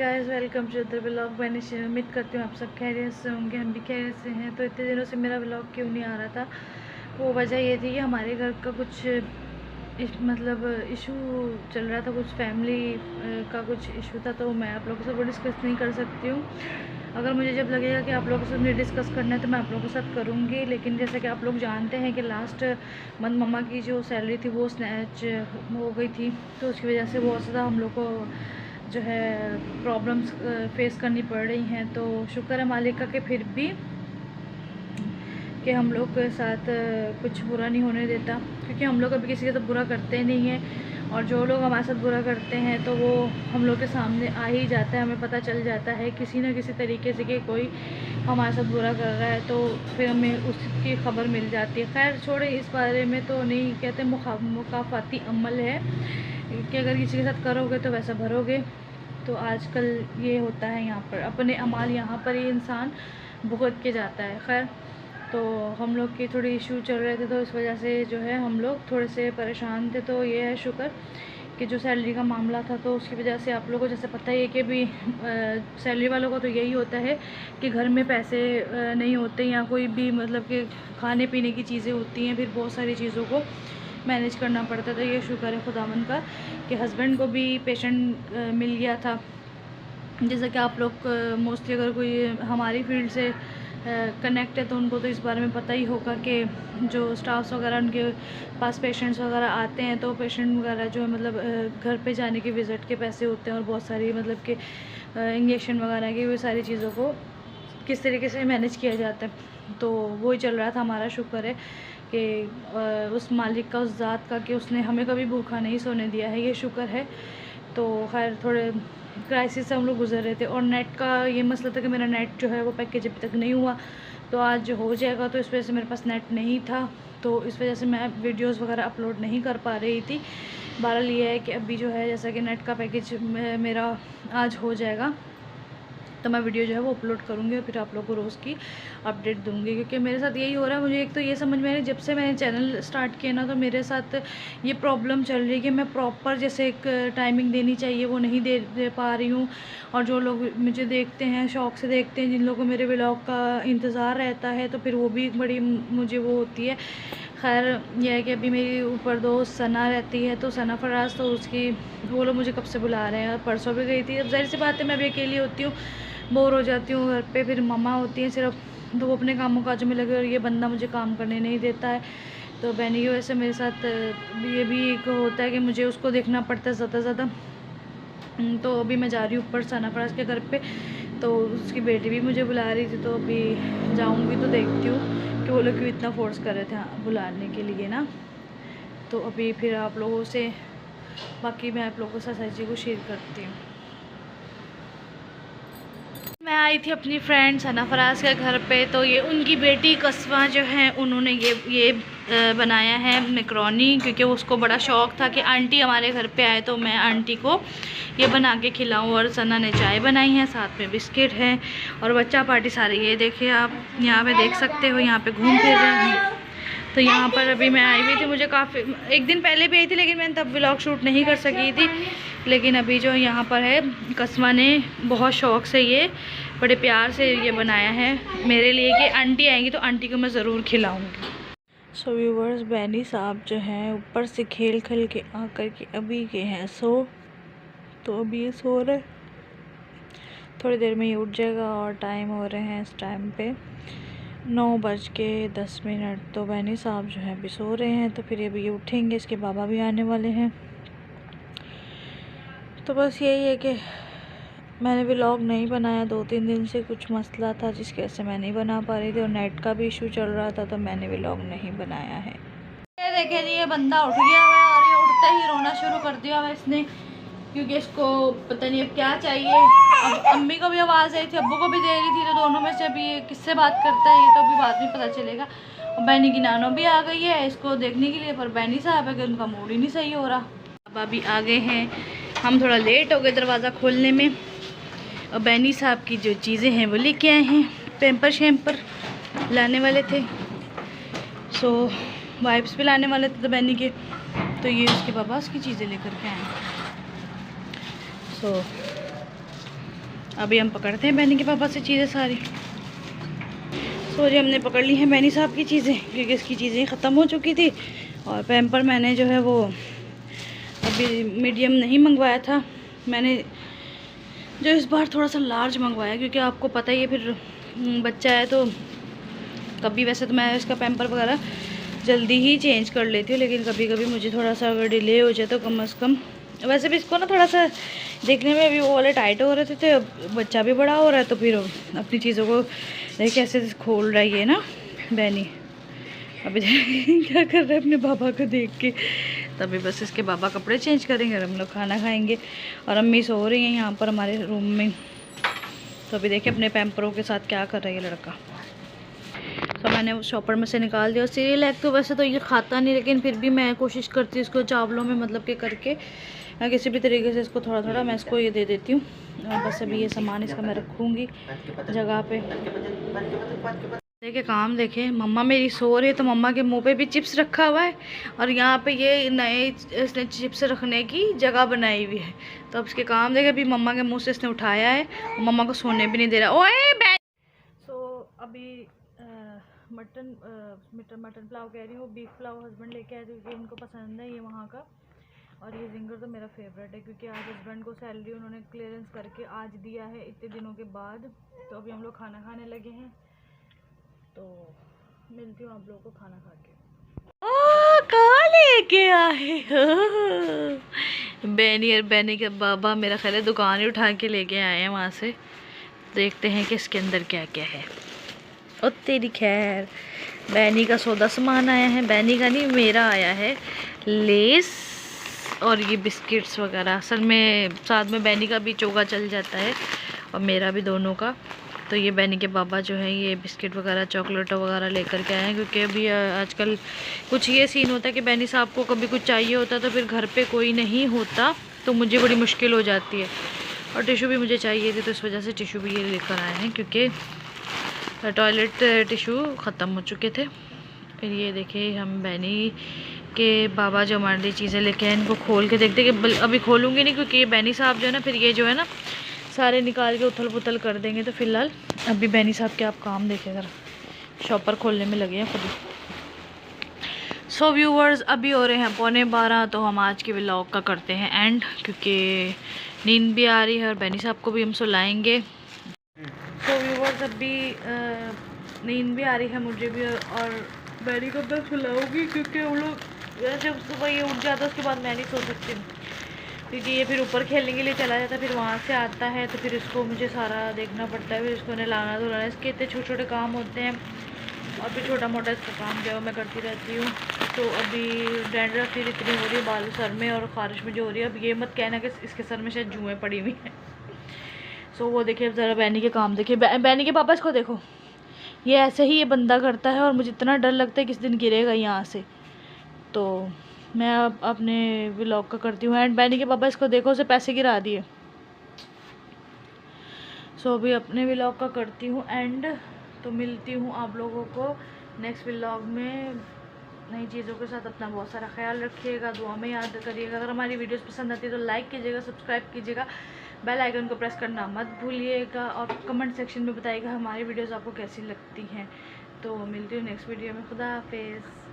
Guys, welcome to the vlog. मैंने उम्मीद करती हूँ आप सब खैरियत से होंगे, हम भी खैरियत से हैं। तो इतने दिनों से मेरा व्लॉग क्यों नहीं आ रहा था, वो वजह ये थी कि हमारे घर का कुछ मतलब इशू चल रहा था, कुछ फैमिली का कुछ इशू था। तो मैं आप लोगों के साथ वो डिस्कस नहीं कर सकती हूँ। अगर मुझे जब लगेगा कि आप लोगों के साथ मुझे डिस्कस करना है तो मैं आप लोगों के साथ करूँगी। लेकिन जैसे कि आप लोग जानते हैं कि लास्ट मंथ मम्मा की जो सैलरी थी वो स्नैच हो गई थी, तो उसकी वजह से बहुत ज़्यादा हम लोग को जो है प्रॉब्लम्स फेस करनी पड़ रही हैं। तो शुक्र है मालिक का कि फिर भी कि हम लोग के साथ कुछ बुरा नहीं होने देता, क्योंकि हम लोग कभी किसी के साथ बुरा करते नहीं हैं। और जो लोग हमारे साथ बुरा करते हैं तो वो हम लोग के सामने आ ही जाता है, हमें पता चल जाता है किसी न किसी तरीके से कि कोई हमारे साथ बुरा कर रहा है, तो फिर हमें उसकी खबर मिल जाती है। खैर छोड़े, इस बारे में तो नहीं कहते, मुकाफाती अमल है कि अगर किसी के साथ करोगे तो वैसा भरोगे। तो आजकल ये होता है, यहाँ पर अपने अमाल यहाँ पर ही इंसान भुगत के जाता है। खैर, तो हम लोग की थोड़ी इशू चल रहे थे, तो इस वजह से जो है हम लोग थोड़े से परेशान थे। तो ये है शुक्र कि जो सैलरी का मामला था, तो उसकी वजह से आप लोगों को जैसे पता ही है कि भी सैलरी वालों का तो यही होता है कि घर में पैसे नहीं होते, या कोई भी मतलब कि खाने पीने की चीज़ें होती हैं, फिर बहुत सारी चीज़ों को मैनेज करना पड़ता था। ये शुक्र है खुदावन का कि हस्बैंड को भी पेशेंट मिल गया था। जैसा कि आप लोग मोस्टली अगर कोई हमारी फील्ड से कनेक्ट है तो उनको तो इस बारे में पता ही होगा कि जो स्टाफ्स वगैरह उनके पास पेशेंट्स वगैरह आते हैं, तो पेशेंट वगैरह जो है मतलब घर पे जाने के विज़िट के पैसे होते हैं, और बहुत सारी मतलब कि इंजेक्शन वगैरह की, वो सारी चीज़ों को किस तरीके से मैनेज किया जाता है। तो वही चल रहा था हमारा। शुक्र है कि उस मालिक का, उस ज़ात का, कि उसने हमें कभी भूखा नहीं सोने दिया है, ये शुक्र है। तो खैर थोड़े क्राइसिस से हम लोग गुजर रहे थे, और नेट का ये मसला था कि मेरा नेट जो है वो पैकेज अभी तक नहीं हुआ, तो आज जो हो जाएगा। तो इस वजह से मेरे पास नेट नहीं था, तो इस वजह से मैं वीडियोस वगैरह अपलोड नहीं कर पा रही थी। बहरहाल ये है कि अभी जो है जैसा कि नेट का पैकेज मेरा आज हो जाएगा, तो मैं वीडियो जो है वो अपलोड करूँगी और फिर आप लोगों को रोज़ की अपडेट दूँगी। क्योंकि मेरे साथ यही हो रहा है। मुझे एक तो ये समझ में आ रही है, जब से मैंने चैनल स्टार्ट किया ना, तो मेरे साथ ये प्रॉब्लम चल रही है कि मैं प्रॉपर जैसे एक टाइमिंग देनी चाहिए वो नहीं दे पा रही हूँ। और जो लोग मुझे देखते हैं, शौक़ से देखते हैं, जिन लोगों को मेरे व्लॉग का इंतज़ार रहता है, तो फिर वो भी बड़ी मुझे वो होती है। खैर यह है कि अभी मेरी ऊपर दोस्त सना रहती है, तो सना फराज, तो उसकी वो लोग मुझे कब से बुला रहे हैं। परसों भी गई थी। अब ज़ाहिर सी बात है मैं भी अकेली होती हूँ, बोर हो जाती हूँ घर पे। फिर मम्मा होती हैं सिर्फ, तो वो अपने कामों काजों में लगे, और ये बंदा मुझे काम करने नहीं देता है। तो बहनी की वजह से मेरे साथ ये भी एक होता है कि मुझे उसको देखना पड़ता है ज़्यादा से ज़्यादा। तो अभी मैं जा रही हूँ ऊपर सना फराज के घर पे, तो उसकी बेटी भी मुझे बुला रही थी। तो अभी जाऊँगी तो देखती हूँ कि वो लोग क्यों इतना फोर्स कर रहे थे बुलाने के लिए ना। तो अभी फिर आप लोगों से बाकी मैं आप लोगों के साथ सारी चीज़ को शेयर करती हूँ। मैं आई थी अपनी फ्रेंड सना फराज के घर पे, तो ये उनकी बेटी कस्बा जो है, उन्होंने ये बनाया है मैकरोनी, क्योंकि उसको बड़ा शौक़ था कि आंटी हमारे घर पे आए तो मैं आंटी को ये बना के खिलाऊं। और सना ने चाय बनाई है, साथ में बिस्किट है, और बच्चा पार्टी सारी। ये देखिए आप यहाँ पे देख सकते हो, यहाँ पे घूम फिर रहे हैं। तो यहाँ पर अभी मैं आई हुई थी, मुझे काफ़ी एक दिन पहले भी आई थी, लेकिन मैंने तब व्लॉग शूट नहीं कर सकी थी। लेकिन अभी जो यहाँ पर है, कस्मा ने बहुत शौक़ से ये बड़े प्यार से ये बनाया है मेरे लिए कि आंटी आएंगी तो आंटी को मैं ज़रूर खिलाऊँगी। सो व्यूवर्स, बैनी साहब जो हैं ऊपर से खेल खेल के आकर के अभी के हैं सो, तो अभी ये सो रहे, थोड़ी देर में ये उठ जाएगा। और टाइम हो रहे हैं इस टाइम पे 9:10। तो बैनी साहब जो है अभी सो रहे हैं, तो फिर अभी ये उठेंगे, इसके बाबा भी आने वाले हैं। तो बस यही है कि मैंने व्लॉग नहीं बनाया 2-3 दिन से, कुछ मसला था जिसकी वजह से मैं नहीं बना पा रही थी, और नेट का भी इशू चल रहा था, तो मैंने व्लॉग नहीं बनाया है। ये देखे जी, ये बंदा उठ गया हुआ है, और ये उठते ही रोना शुरू कर दिया हुआ इसने, क्योंकि इसको पता नहीं अब क्या चाहिए। अब अम्मी को भी आवाज़ आई थी, अब्बू को भी दे रही थी, तो दोनों में से अभी ये किससे बात करता है ये तो अभी बाद में पता चलेगा। और बैनी की नानो भी आ गई है इसको देखने के लिए, पर बैनी साहब है कि उनका मूड ही नहीं सही हो रहा। बाबा भी आ गए हैं, हम थोड़ा लेट हो गए दरवाज़ा खोलने में। और बैनी साहब की जो चीज़ें हैं वो लेके आए हैं, पैम्पर शैम्पर लाने वाले थे, सो वाइप्स भी लाने वाले थे तो बैनी के, तो ये उसके पापा उसकी चीज़ें लेकर के आए। सो अभी हम पकड़ते हैं बैनी के पापा से चीज़ें सारी। सो जी हमने पकड़ ली हैं बैनी साहब की चीज़ें, क्योंकि इसकी चीज़ें ख़त्म हो चुकी थी। और पैम्पर मैंने जो है वो अभी मीडियम नहीं मंगवाया था, मैंने जो इस बार थोड़ा सा लार्ज मंगवाया, क्योंकि आपको पता ही है फिर बच्चा है तो कभी, वैसे तो मैं इसका पैम्पर वगैरह जल्दी ही चेंज कर लेती हूँ, लेकिन कभी कभी मुझे थोड़ा सा अगर डिले हो जाए तो कम से कम, वैसे भी इसको ना थोड़ा सा देखने में अभी वो वाले टाइट हो रहे थे, बच्चा भी बड़ा हो रहा है तो फिर अपनी चीज़ों को देख कैसे खोल रहा है ना बैनी। अभी क्या कर रहे हैं अपने बाबा को देख के। तभी बस इसके बाबा कपड़े चेंज करेंगे और हम लोग खाना खाएंगे। और अम्मी सो रही हैं यहाँ पर हमारे रूम में। तो अभी देखिए अपने पैम्परों के साथ क्या कर रहा है ये लड़का। तो मैंने उस शॉपर में से निकाल दिया। और सीरियल एग तो वैसे तो ये खाता नहीं, लेकिन फिर भी मैं कोशिश करती हूँ इसको चावलों में मतलब के करके किसी भी तरीके से इसको थोड़ा थोड़ा मैं इसको ये दे देती हूँ। और बस अभी ये सामान इसका मैं रखूँगी जगह पे। देखिए काम देखे, मम्मा मेरी सो रही है तो मम्मा के मुंह पे भी चिप्स रखा हुआ है, और यहाँ पे ये नए इसने चिप्स रखने की जगह बनाई हुई है। तो अब इसके काम देखे, अभी मम्मा के मुंह से इसने उठाया है और मम्मा को सोने भी नहीं दे रहा। ओए बैठ। सो अभी मटन पुलाव कह रही हूँ, बीफ पुलाव हस्बैंड लेके आए थे क्योंकि इनको पसंद है ये वहाँ का। और ये जिंगर तो मेरा फेवरेट है, क्योंकि आज हस्बैंड को सैलरी उन्होंने क्लियरेंस करके आज दिया है इतने दिनों के बाद। तो अभी हम लोग खाना खाने लगे हैं, तो मिलती हूँ आप लोगों को खाना खा के। कहाँ लेके आए हो? बैनी और बैनी के बाबा मेरा ख्याल है दुकान ही उठा के लेके आए हैं वहाँ से। देखते हैं कि इसके अंदर क्या क्या है। और तेरी खैर, बैनी का सौदा सामान आया है, बैनी का नहीं मेरा आया है, लेस और ये बिस्किट्स वगैरह। असल में साथ में बैनी का भी चोगा चल जाता है और मेरा भी दोनों का। तो ये बैनी के बाबा जो है ये बिस्किट वगैरह चॉकलेट वगैरह लेकर के आए हैं, क्योंकि अभी आजकल कुछ ये सीन होता है कि बैनी साहब को कभी कुछ चाहिए होता है तो फिर घर पे कोई नहीं होता तो मुझे बड़ी मुश्किल हो जाती है। और टिशू भी मुझे चाहिए थी, तो इस वजह से टिशू भी ये लेकर आए हैं, क्योंकि टॉयलेट टिशू ख़त्म हो चुके थे। फिर ये देखिए हम बैनी के बाबा जो हमारे लिए चीज़ें लेके आए, इनको खोल के देखते कि अभी खोलूँगी नहीं, क्योंकि ये बैनी साहब जो है ना फिर ये जो है ना सारे निकाल के उथल पुथल कर देंगे। तो फिलहाल अभी बैनी साहब के आप काम देखें ज़रा, शॉपर खोलने में लगे हैं खुद। सो व्यूवर्स अभी हो रहे हैं 11:15, तो हम आज के व्लॉग का करते हैं एंड, क्योंकि नींद भी आ रही है और बैनी साहब को भी हम सुलाएंगे। सो व्यूवर्स अभी नींद भी आ रही है मुझे भी, और बैनी को मैं सुलाऊंगी, क्योंकि वो लोग जब सुबह ये उठ जाता है उसके बाद मैं नहीं सो सकती, क्योंकि ये फिर ऊपर खेलने के लिए चला जाता है, फिर वहाँ से आता है तो फिर इसको मुझे सारा देखना पड़ता है, फिर इसको नहलाना धुलाना, इसके इतने छोटे छोटे काम होते हैं। और फिर छोटा मोटा इसका काम जो है मैं करती रहती हूँ। तो अभी डैंड्रफ फिर इतनी हो रही है बाल सर में और ख़ारिश में जो हो रही है, अब ये मत कहना कि इसके सर में शायद जुएँ पड़ी हुई हैं। सो वो देखिए अब ज़रा बैनी के काम देखिए, बैनी के पापा इसको देखो, ये ऐसे ही ये बंदा करता है और मुझे इतना डर लगता है किस दिन गिरेगा यहाँ से। तो मैं अब अपने व्लॉग का करती हूँ एंड बैनी के पापा इसको देखो, उसे पैसे गिरा दिए। सो अभी अपने व्लॉग का करती हूँ एंड, तो मिलती हूँ आप लोगों को नेक्स्ट व्लॉग में नई चीज़ों के साथ। अपना बहुत सारा ख्याल रखिएगा, दुआ में याद करिएगा। अगर हमारी वीडियोस पसंद आती है तो लाइक कीजिएगा, सब्सक्राइब कीजिएगा, बेल आइकन को प्रेस करना मत भूलिएगा, और कमेंट सेक्शन में बताइएगा हमारी वीडियोस आपको कैसी लगती हैं। तो मिलती हूँ नेक्स्ट वीडियो में। खुदा हाफिज़।